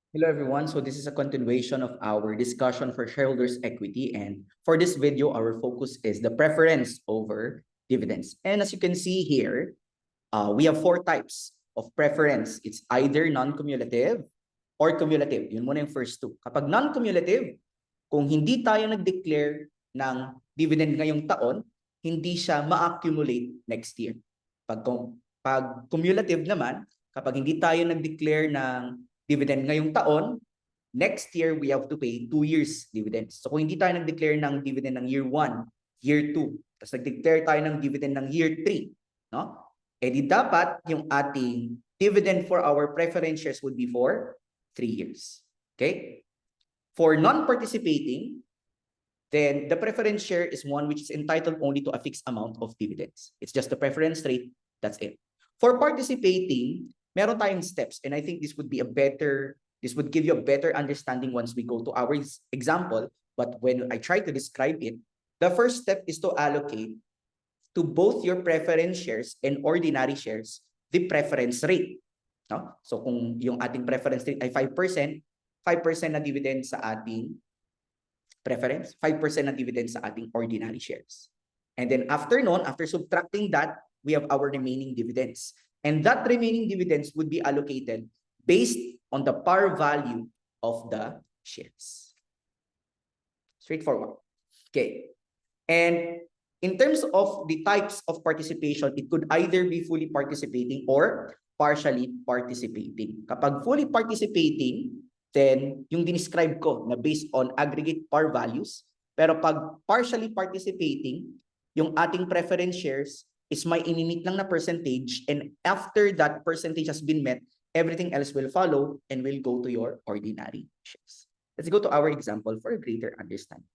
Hello everyone. So this is a continuation of our discussion for shareholders equity, and for this video our focus is the preference over dividends. And as you can see here, we have four types of preference. It's either non-cumulative or cumulative. Yun muna yung first two. Kapag non-cumulative, kung hindi tayo nag-declare ng dividend ngayong taon, hindi siya ma-accumulate next year. Pag cumulative naman, kapag hindi tayo nag-declare ng dividend ngayong taon, next year we have to pay 2 years dividends. So kung hindi tayo nag-declare ng dividend ng year 1, year 2, tapos nag-declare tayo ng dividend ng year 3, no? Eh di dapat yung ating dividend for our preference shares would be for 3 years. Okay? For non-participating, then the preference share is one which is entitled only to a fixed amount of dividends. It's just the preference rate, that's it. For participating, meron tayong steps, and I think this would give you a better understanding once we go to our example. But when I try to describe it, the first step is to allocate to both your preference shares and ordinary shares the preference rate. No? So kung yung ating preference rate ay 5%, 5% na dividend sa ating preference, 5% na dividend sa ating ordinary shares. And then after subtracting that, we have our remaining dividends. And that remaining dividends would be allocated based on the par value of the shares. Straightforward. Okay. And in terms of the types of participation, it could either be fully participating or partially participating. Kapag fully participating, then yung dinescribe ko na based on aggregate par values. Pero pag partially participating, yung ating preference shares is may inimit lang na percentage, and after that percentage has been met, everything else will follow and will go to your ordinary shares. Let's go to our example for a greater understanding.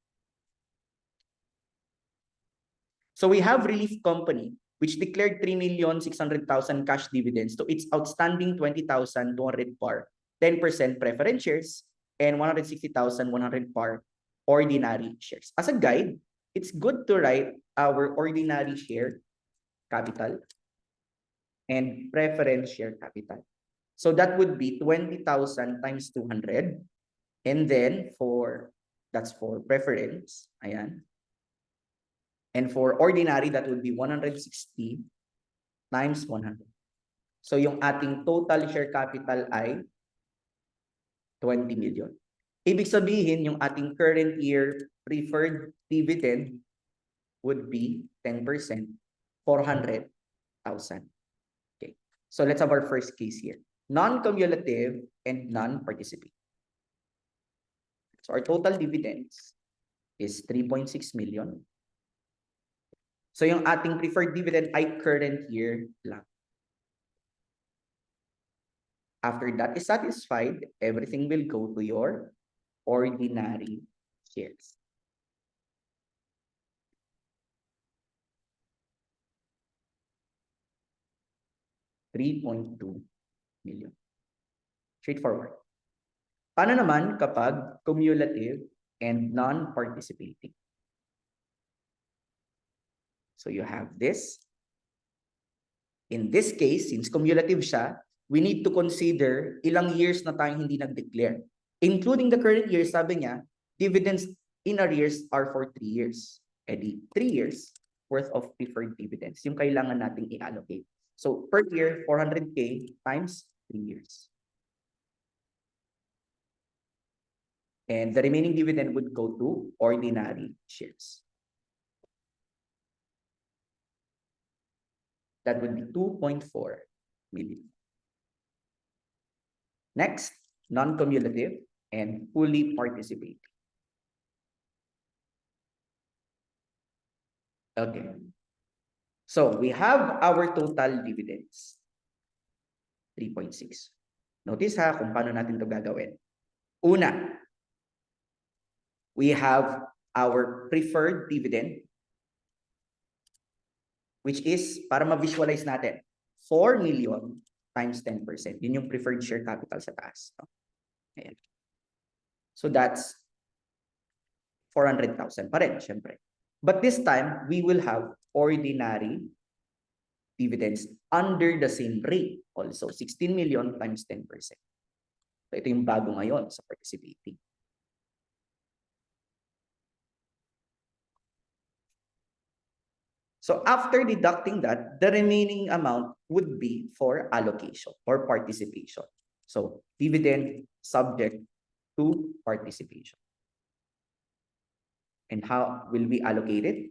So we have Relief Company, which declared 3,600,000 cash dividends to its outstanding 20,200 par 10% preference shares and 160,100 par ordinary shares. As a guide, it's good to write our ordinary share capital and preference share capital. So that would be 20,000 times 200. And then that's for preference. Ayan. And for ordinary, that would be 160 times 100. So yung ating total share capital ay 20 million. Ibig sabihin, yung ating current year preferred dividend would be 10%, 400,000. Okay. So let's have our first case here. Non-cumulative and non-participating. So our total dividends is 3.6 million. So yung ating preferred dividend ay current year lang. After that is satisfied, everything will go to your ordinary shares. $3.2 million. Straightforward. Paano naman kapag cumulative and non-participating? So you have this. In this case, since cumulative siya, we need to consider ilang years na tayong hindi nag-declare. Including the current year, sabi niya, dividends in arrears are for 3 years. Edi 3 years worth of preferred dividends yung kailangan nating i-allocate. So per year, 400K times 3 years. And the remaining dividend would go to ordinary shares. That would be 2.4 million. Next, non-cumulative and fully participating. Okay. So we have our total dividends. 3.6. Notice ha kung paano natin ito gagawin. Una, we have our preferred dividend, which is, para ma-visualize natin, 4 million times 10%. Yun yung preferred share capital sa taas. No? Ayan. So that's 400,000 pa rin, syempre. But this time, we will have ordinary dividends under the same rate. Also, 16 million times 10%. So ito yung bago ngayon sa participating. So after deducting that, the remaining amount would be for allocation or participation. So dividend subject to participation. And how will we allocate it?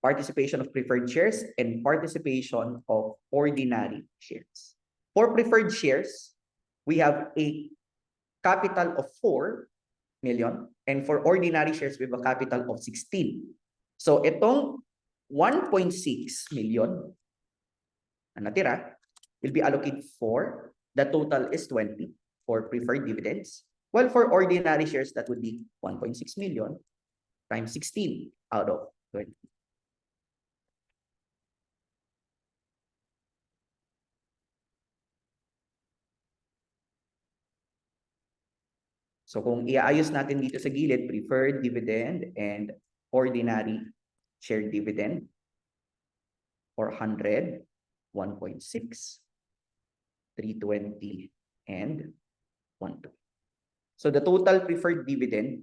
Participation of preferred shares and participation of ordinary shares. For preferred shares, we have a capital of 4 million, and for ordinary shares, we have a capital of 16. So itong 1.6 million na natira will be allocated for, the total is 20 for preferred dividends, while for ordinary shares, that would be 1.6 million times 16 out of 20. So kung iayos natin dito sa gilid, preferred dividend and ordinary share dividend, 400, 1.6, 320, and 12. So the total preferred dividend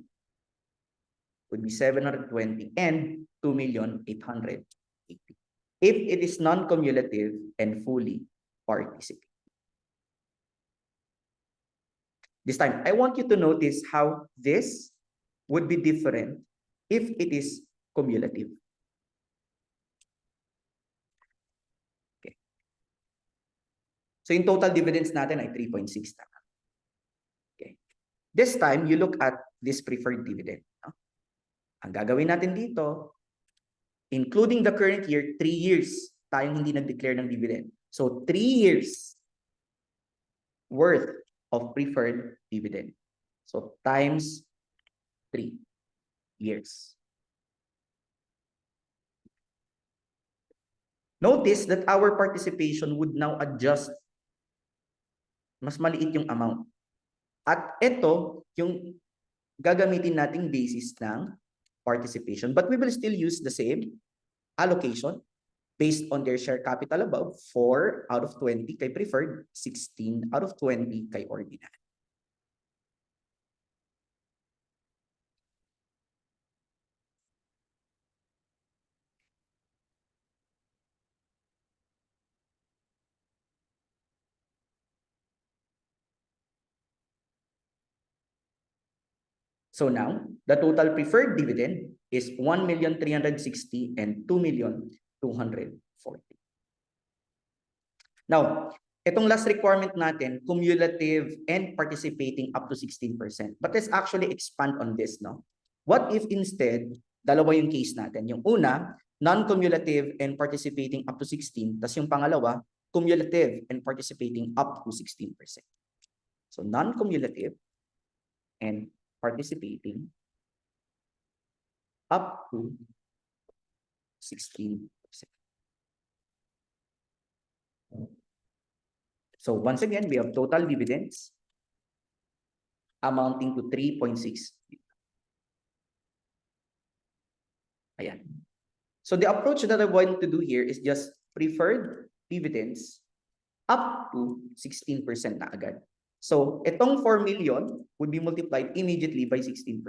would be 720 and 2,880,000 if it is non-cumulative and fully participating. This time, I want you to notice how this would be different if it is cumulative. Okay. So in total dividends natin ay 3.6 na. Okay. This time, you look at this preferred dividend. No? Ang gagawin natin dito, including the current year, 3 years tayong hindi nag-declare ng dividend. So 3 years worth of preferred dividend. So times 3 years. Notice that our participation would now adjust. Mas maliit yung amount. At ito yung gagamitin nating basis ng participation. But we will still use the same allocation based on their share capital above, 4 out of 20 kay preferred, 16 out of 20 kay ordinary. So now, the total preferred dividend is 1,360,000 and 2,240,000. Now, itong last requirement natin, cumulative and participating up to 16%. But let's actually expand on this, no? What if instead, dalawa yung case natin. Yung una, non-cumulative and participating up to 16, tas yung pangalawa, cumulative and participating up to 16%. So non-cumulative and participating up to 16%. So once again, we have total dividends amounting to 3.6. Ayan. So the approach that I want to do here is just preferred dividends up to 16% na agad. So itong 4 million would be multiplied immediately by 16%.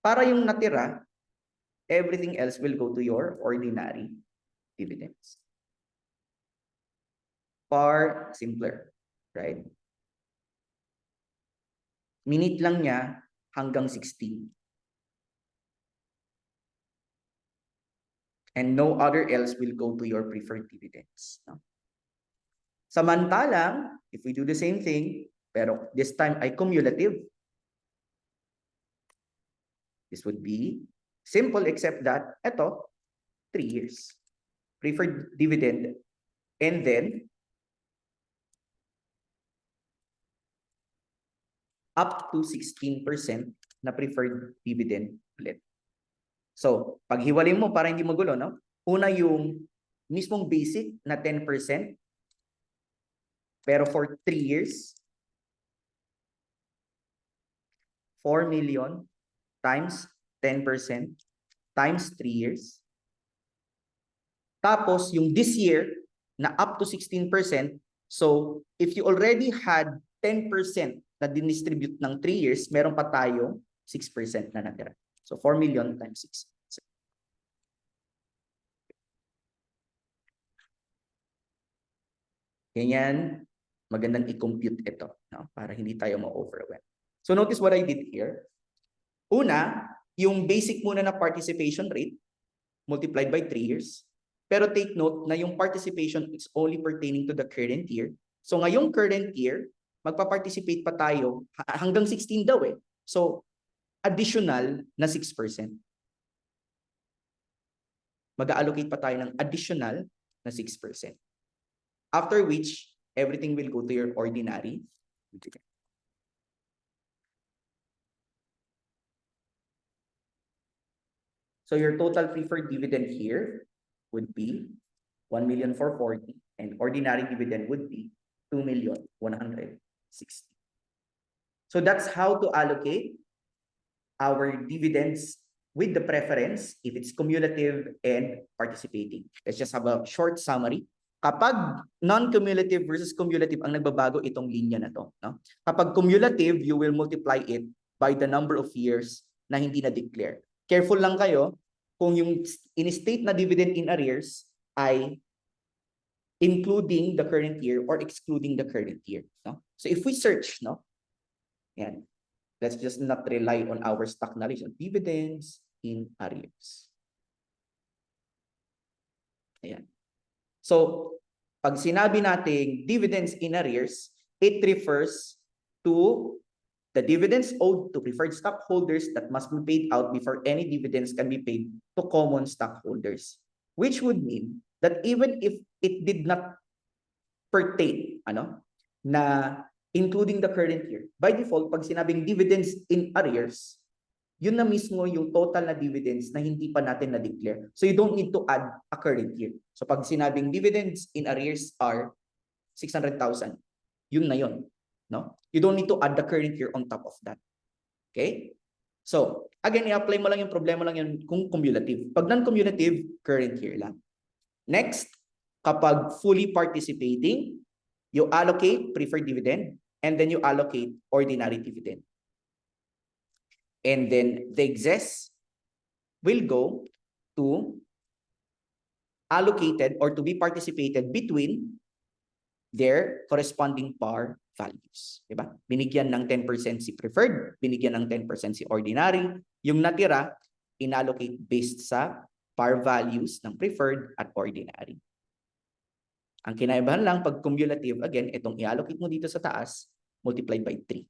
Para yung natira, everything else will go to your ordinary dividends. Far simpler, right? Minute lang niya hanggang 16. And no other else will go to your preferred dividends. No? Samantalang, if we do the same thing, pero this time ay cumulative, this would be simple except that, ito, 3 years. Preferred dividend, and then up to 16% na preferred dividend ulit. So, paghiwalay mo para hindi magulo, no? Una yung mismong basic na 10%, pero for 3 years, 4 million times 10% times 3 years Tapos, yung this year, na up to 16%. So, if you already had 10% na dinistribute ng 3 years, meron pa tayo 6% na natira. So, 4 million times 6. Ganyan, magandang i-compute ito, no? Para hindi tayo ma-overwhelm. So, notice what I did here. Una, yung basic muna na participation rate multiplied by 3 years. Pero take note na yung participation is only pertaining to the current year. So ngayong current year, magpa-participate pa tayo hanggang 16 daw eh. So additional na 6%. Mag-allocate pa tayo ng additional na 6%. After which, everything will go to your ordinary. So your total preferred dividend here would be 1,440,000 and ordinary dividend would be 2,160,000. So that's how to allocate our dividends with the preference if it's cumulative and participating. Let's just have a short summary. Kapag non-cumulative versus cumulative ang nagbabago itong linya na to, no? Kapag cumulative, you will multiply it by the number of years na hindi na-declare. Careful lang kayo kung yung in-state na dividend in arrears ay including the current year or excluding the current year, no? So if we search, no? Yan. Let's just not rely on our stock knowledge on dividends in arrears. Ayan. So, pag sinabi nating dividends in arrears, it refers to the dividends owed to preferred stockholders that must be paid out before any dividends can be paid to common stockholders. Which would mean that even if it did not pertain, na including the current year, by default, pag sinabing dividends in arrears, yun na mismo yung total na dividends na hindi pa natin na-declare. So you don't need to add a current year. So pag sinabing dividends in arrears are 600,000, yun na yun. No? You don't need to add the current year on top of that. Okay? So, again, i-apply mo lang yung problema lang yun kung cumulative. Pag non-cumulative, current year lang. Next, kapag fully participating, you allocate preferred dividend and then you allocate ordinary dividend. And then the excess will go to allocated or to be participated between their corresponding par values. Diba? Binigyan ng 10% si preferred, binigyan ng 10% si ordinary. Yung natira, inallocate based sa par values ng preferred at ordinary. Ang kinaibahan lang pag cumulative, again, itong i-allocate mo dito sa taas, multiplied by 3.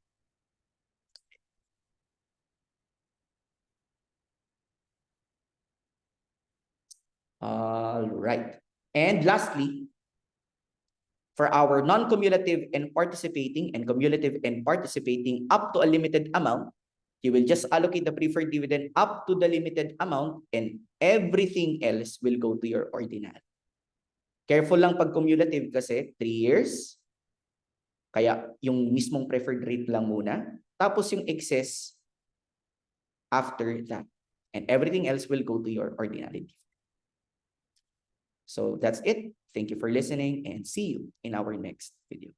All right. And lastly, for our non-cumulative and participating and cumulative and participating up to a limited amount, you will just allocate the preferred dividend up to the limited amount and everything else will go to your ordinary. Careful lang pag cumulative kasi 3 years, kaya yung mismong preferred rate lang muna, tapos yung excess after that. And everything else will go to your ordinary. So that's it. Thank you for listening and see you in our next video.